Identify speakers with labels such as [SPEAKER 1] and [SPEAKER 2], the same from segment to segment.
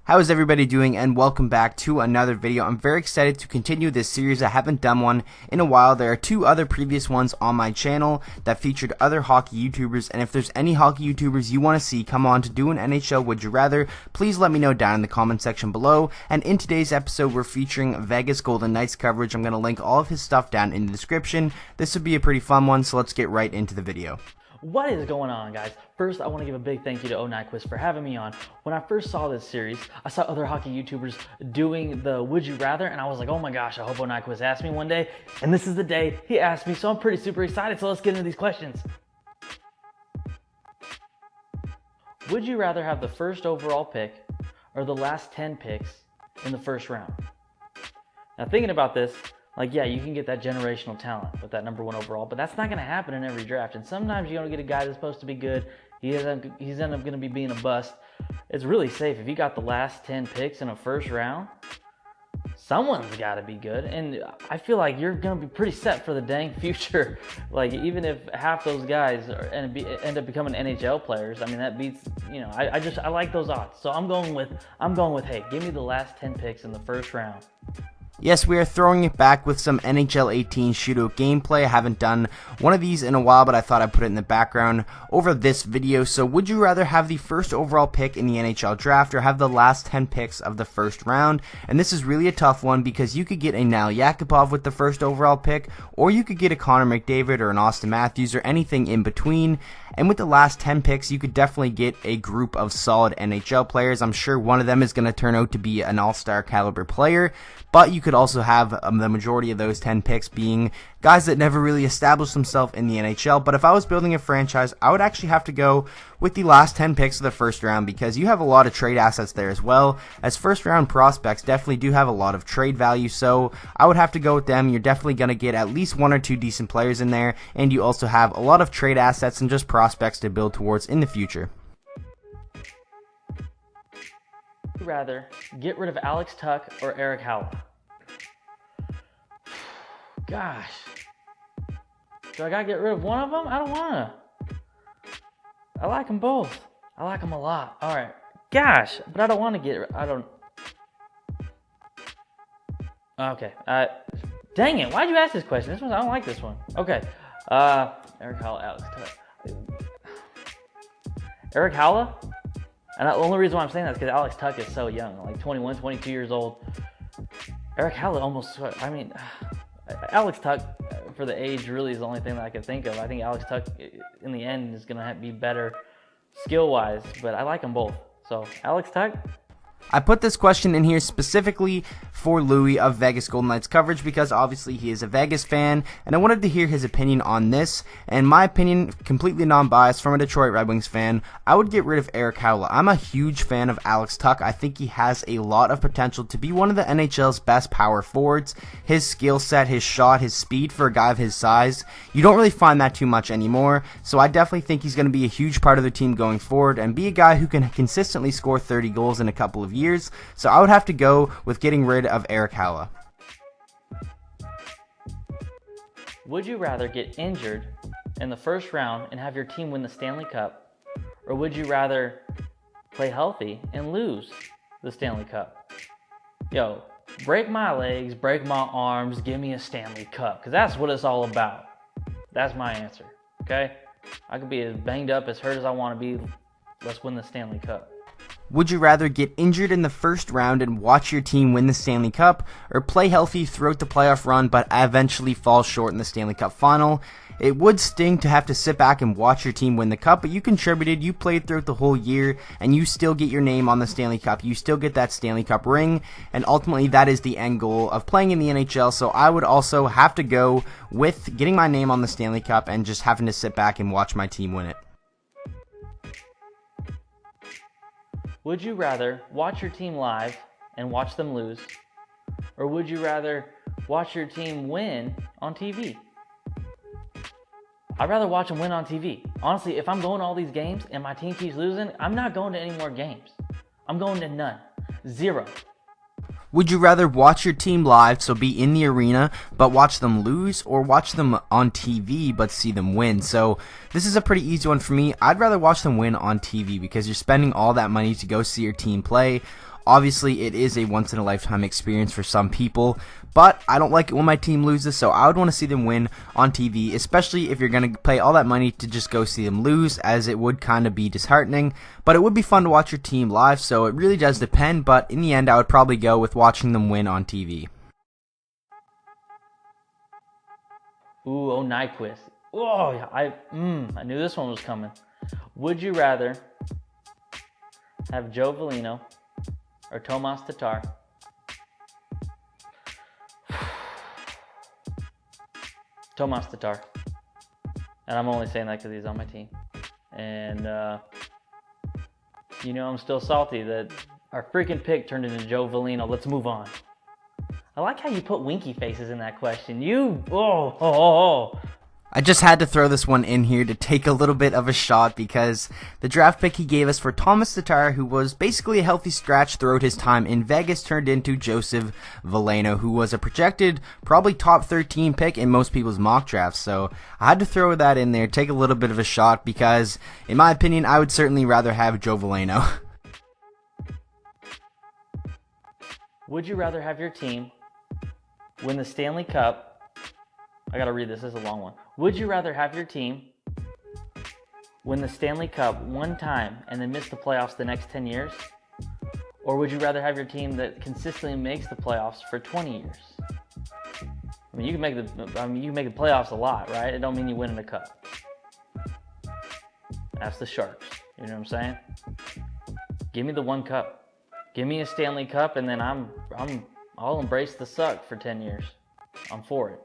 [SPEAKER 1] How is everybody doing, and welcome back to another video. I'm very excited to continue this series. I haven't done one in a while. There are two other previous ones on my channel that featured other hockey YouTubers, and if there's any hockey YouTubers you want to see come on to do an NHL Would You Rather, please let me know down in the comment section below. And in today's episode, we're featuring Vegas Golden Knights coverage. I'm going to link all of his stuff down in the description. This would be a pretty fun one, so let's get right into the video.
[SPEAKER 2] What is going on, guys? First, I want to give a big thank you to Nyquist for having me on. When I first saw this series, I saw other hockey YouTubers doing the Would You Rather, and I was like, oh my gosh, I hope Nyquist asks me one day. And this is the day he asked me, so I'm pretty super excited. So let's get into these questions. Would you rather have the first overall pick or the last 10 picks in the first round? Now, thinking about this, like, yeah, you can get that generational talent with that #1 overall, but that's not going to happen in every draft. And sometimes you're going to get a guy that's supposed to be good. He's ended up going to be being a bust. It's really safe. If you got the last 10 picks in a first round, someone's got to be good. And I feel like you're going to be pretty set for the dang future. Like, even if half those guys end up becoming NHL players, I mean, that beats, you know, I like those odds. So I'm going with, hey, give me the last 10 picks in the first round.
[SPEAKER 1] Yes, we are throwing it back with some NHL 18 shootout gameplay. I haven't done one of these in a while, but I thought I'd put it in the background over this video. So would you rather have the first overall pick in the NHL draft or have the last 10 picks of the first round? And this is really a tough one because you could get a Nail Yakupov with the first overall pick, or you could get a Connor McDavid or an Austin Matthews or anything in between. And with the last 10 picks, you could definitely get a group of solid NHL players. I'm sure one of them is going to turn out to be an all-star caliber player, but you could also have the majority of those 10 picks being guys that never really established themselves in the NHL. But if I was building a franchise, I would actually have to go with the last 10 picks of the first round because you have a lot of trade assets there as well, as first round prospects definitely do have a lot of trade value. So I would have to go with them. You're definitely going to get at least one or two decent players in there, and you also have a lot of trade assets and just prospects to build towards in the future.
[SPEAKER 2] Would you rather get rid of Alex Tuch or Eric Howell? Gosh. Do I gotta get rid of one of them? I don't wanna. I like them both. I like them a lot. Alright. Gosh. But I don't want to get... Okay. Dang it. Why'd you ask this question? I don't like this one. Okay. Eric Howell, Alex Tuch. Eric Howell? And the only reason why I'm saying that is because Alex Tuch is so young. Like 21, 22 years old. Eric Howell almost... I mean... Alex Tuch, for the age, really is the only thing that I can think of. I think Alex Tuch, in the end, is going to be better skill-wise, but I like them both. So, Alex Tuch.
[SPEAKER 1] I put this question in here specifically for Louis of Vegas Golden Knights coverage because obviously he is a Vegas fan, and I wanted to hear his opinion on this. And my opinion, completely non-biased from a Detroit Red Wings fan, I would get rid of Eric Howell. I'm a huge fan of Alex Tuch. I think he has a lot of potential to be one of the NHL's best power forwards. His skill set, his shot, his speed for a guy of his size, you don't really find that too much anymore. So I definitely think he's going to be a huge part of the team going forward and be a guy who can consistently score 30 goals in a couple of years. So I would have to go with getting rid of Eric Howell.
[SPEAKER 2] Would you rather get injured in the first round and have your team win the Stanley Cup, or would you rather play healthy and lose the Stanley Cup? Yo, break my legs, break my arms, give me a Stanley Cup, because that's what it's all about. That's my answer, okay? I could be as banged up, as hurt as I want to be. Let's win the Stanley Cup.
[SPEAKER 1] Would you rather get injured in the first round and watch your team win the Stanley Cup, or play healthy throughout the playoff run but eventually fall short in the Stanley Cup final? It would sting to have to sit back and watch your team win the cup, but you contributed, you played throughout the whole year, and you still get your name on the Stanley Cup. You still get that Stanley Cup ring, and ultimately that is the end goal of playing in the NHL, so I would also have to go with getting my name on the Stanley Cup and just having to sit back and watch my team win it.
[SPEAKER 2] Would you rather watch your team live and watch them lose, or would you rather watch your team win on TV? I'd rather watch them win on TV. Honestly, if I'm going to all these games and my team keeps losing, I'm not going to any more games. I'm going to none. Zero.
[SPEAKER 1] Would you rather watch your team live, so be in the arena, but watch them lose, or watch them on TV but see them win? So this is a pretty easy one for me. I'd rather watch them win on TV because you're spending all that money to go see your team play. Obviously, it is a once-in-a-lifetime experience for some people, but I don't like it when my team loses, so I would want to see them win on TV, especially if you're going to pay all that money to just go see them lose, as it would kind of be disheartening. But it would be fun to watch your team live, so it really does depend, but in the end, I would probably go with watching them win on TV.
[SPEAKER 2] Ooh, oh, Nyquist. Oh, I knew this one was coming. Would you rather have Joe Veleno or Tomas Tatar? Tomas Tatar. And I'm only saying that because he's on my team. And, I'm still salty that our freaking pick turned into Joe Veleno. Let's move on. I like how you put winky faces in that question.
[SPEAKER 1] I just had to throw this one in here to take a little bit of a shot because the draft pick he gave us for Tomas Tatar, who was basically a healthy scratch throughout his time in Vegas, turned into Joseph Veleno, who was a projected probably top 13 pick in most people's mock drafts. So I had to throw that in there, take a little bit of a shot because, in my opinion, I would certainly rather have Joe Veleno.
[SPEAKER 2] Would you rather have your team win the Stanley Cup? I gotta read this is a long one. Would you rather have your team win the Stanley Cup one time and then miss the playoffs the next 10 years? Or would you rather have your team that consistently makes the playoffs for 20 years? I mean, you can make the playoffs a lot, right? It don't mean you win in a cup. That's the Sharks. You know what I'm saying? Give me the one cup. Give me a Stanley Cup, and then I'll embrace the suck for 10 years. I'm for it.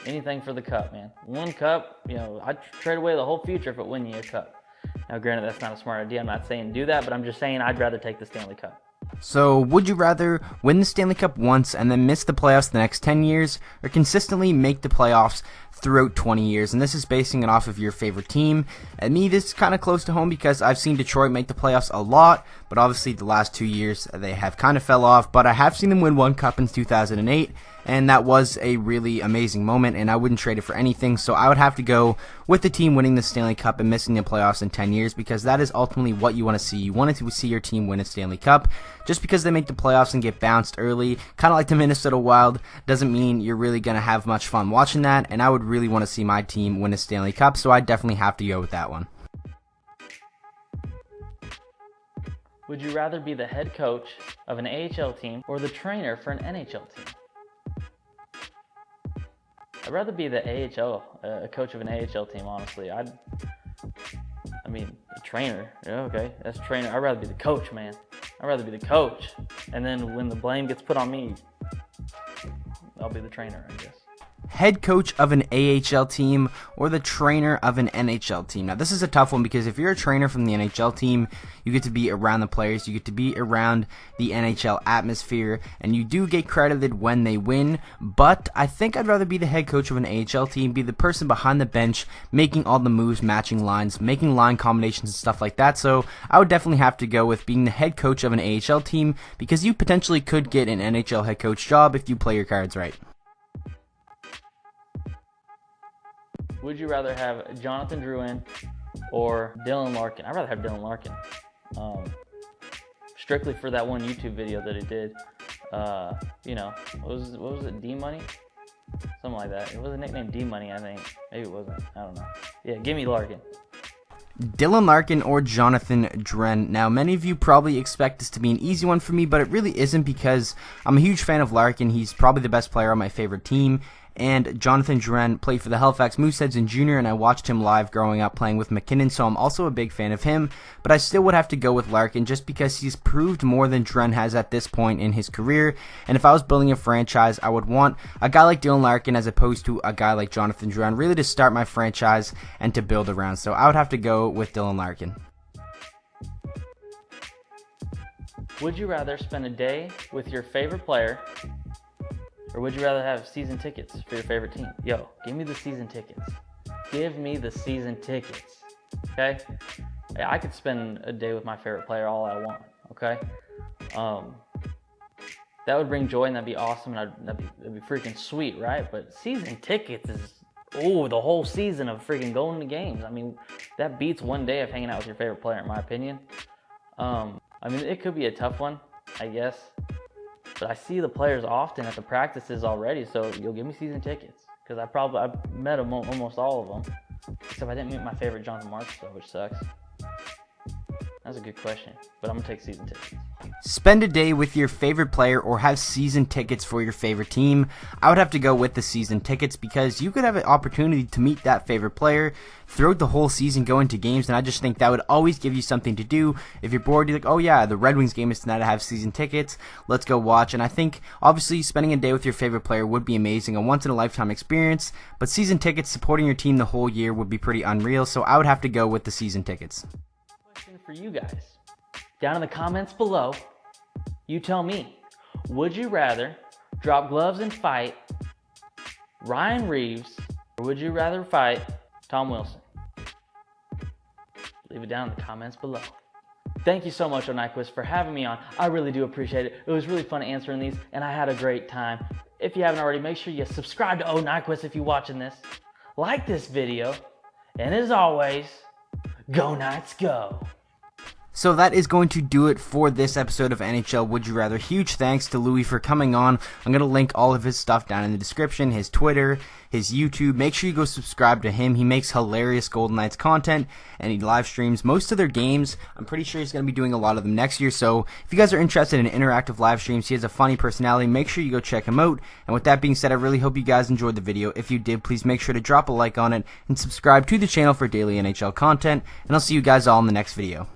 [SPEAKER 2] Anything for the cup, man. One cup, I'd trade away the whole future if it win you a cup. Now, granted, that's not a smart idea. I'm not saying do that, but I'm just saying I'd rather take the Stanley Cup.
[SPEAKER 1] So, would you rather win the Stanley Cup once and then miss the playoffs the next 10 years, or consistently make the playoffs throughout 20 years? And this is basing it off of your favorite team. And me, this is kind of close to home because I've seen Detroit make the playoffs a lot, but obviously the last 2 years they have kind of fell off. But I have seen them win one cup in 2008, and that was a really amazing moment, and I wouldn't trade it for anything. So I would have to go with the team winning the Stanley Cup and missing the playoffs in 10 years because that is ultimately what you want to see. You want to see your team win a Stanley Cup. Just because they make the playoffs and get bounced early, kind of like the Minnesota Wild, doesn't mean you're really going to have much fun watching that, and I would really want to see my team win a Stanley Cup, so I definitely have to go with that one.
[SPEAKER 2] Would you rather be the head coach of an AHL team or the trainer for an NHL team? I'd rather be the a coach of an AHL team, honestly. A trainer. Yeah, okay, that's trainer. I'd rather be the coach, man. I'd rather be the coach. And then when the blame gets put on me, I'll be the trainer, I guess.
[SPEAKER 1] Head coach of an AHL team or the trainer of an NHL team. Now, this is a tough one because if you're a trainer from the NHL team, you get to be around the players, you get to be around the NHL atmosphere, and you do get credited when they win, but I think I'd rather be the head coach of an AHL team, be the person behind the bench, making all the moves, matching lines, making line combinations and stuff like that. So I would definitely have to go with being the head coach of an AHL team because you potentially could get an NHL head coach job if you play your cards right.
[SPEAKER 2] Would you rather have Jonathan Drouin or Dylan Larkin? I'd rather have Dylan Larkin. Strictly for that one YouTube video that he did. What was it? D-Money? Something like that. It was a nickname D-Money, I think. Maybe it wasn't. I don't know. Yeah, give me Larkin.
[SPEAKER 1] Dylan Larkin or Jonathan Drouin. Now, many of you probably expect this to be an easy one for me, but it really isn't because I'm a huge fan of Larkin. He's probably the best player on my favorite team. And Jonathan Drouin played for the Halifax Mooseheads in junior, and I watched him live growing up playing with McKinnon, so I'm also a big fan of him. But I still would have to go with Larkin just because he's proved more than Drouin has at this point in his career. And if I was building a franchise, I would want a guy like Dylan Larkin as opposed to a guy like Jonathan Drouin really to start my franchise and to build around. So I would have to go with Dylan Larkin.
[SPEAKER 2] Would you rather spend a day with your favorite player, or would you rather have season tickets for your favorite team? Yo, give me the season tickets. Give me the season tickets, okay? Yeah, I could spend a day with my favorite player all I want, okay? That would bring joy and that'd be awesome and that'd be freaking sweet, right? But season tickets is, the whole season of freaking going to games. I mean, that beats one day of hanging out with your favorite player, in my opinion. It could be a tough one. I guess. But I see the players often at the practices already, so you'll give me season tickets. Because I've met them, almost all of them. Except I didn't meet my favorite Jonathan Marks, though, which sucks. That's a good question, but I'm going to take season tickets.
[SPEAKER 1] Spend a day with your favorite player or have season tickets for your favorite team. I would have to go with the season tickets because you could have an opportunity to meet that favorite player throughout the whole season, go into games, and I just think that would always give you something to do. If you're bored, you're like, oh yeah, the Red Wings game is tonight, I have season tickets, let's go watch. And I think obviously spending a day with your favorite player would be amazing, a once in a lifetime experience, but season tickets supporting your team the whole year would be pretty unreal, so I would have to go with the season tickets.
[SPEAKER 2] Question for you guys. Down in the comments below, you tell me, would you rather drop gloves and fight Ryan Reeves, or would you rather fight Tom Wilson? Leave it down in the comments below. Thank you so much, Nyquist, for having me on. I really do appreciate it. It was really fun answering these, and I had a great time. If you haven't already, make sure you subscribe to Nyquist if you're watching this. Like this video, and as always, go Knights go!
[SPEAKER 1] So that is going to do it for this episode of NHL Would You Rather. Huge thanks to Louis for coming on. I'm going to link all of his stuff down in the description, his Twitter, his YouTube. Make sure you go subscribe to him. He makes hilarious Golden Knights content, and he live streams most of their games. I'm pretty sure he's going to be doing a lot of them next year, so if you guys are interested in interactive live streams, he has a funny personality. Make sure you go check him out. And with that being said, I really hope you guys enjoyed the video. If you did, please make sure to drop a like on it and subscribe to the channel for daily NHL content, and I'll see you guys all in the next video.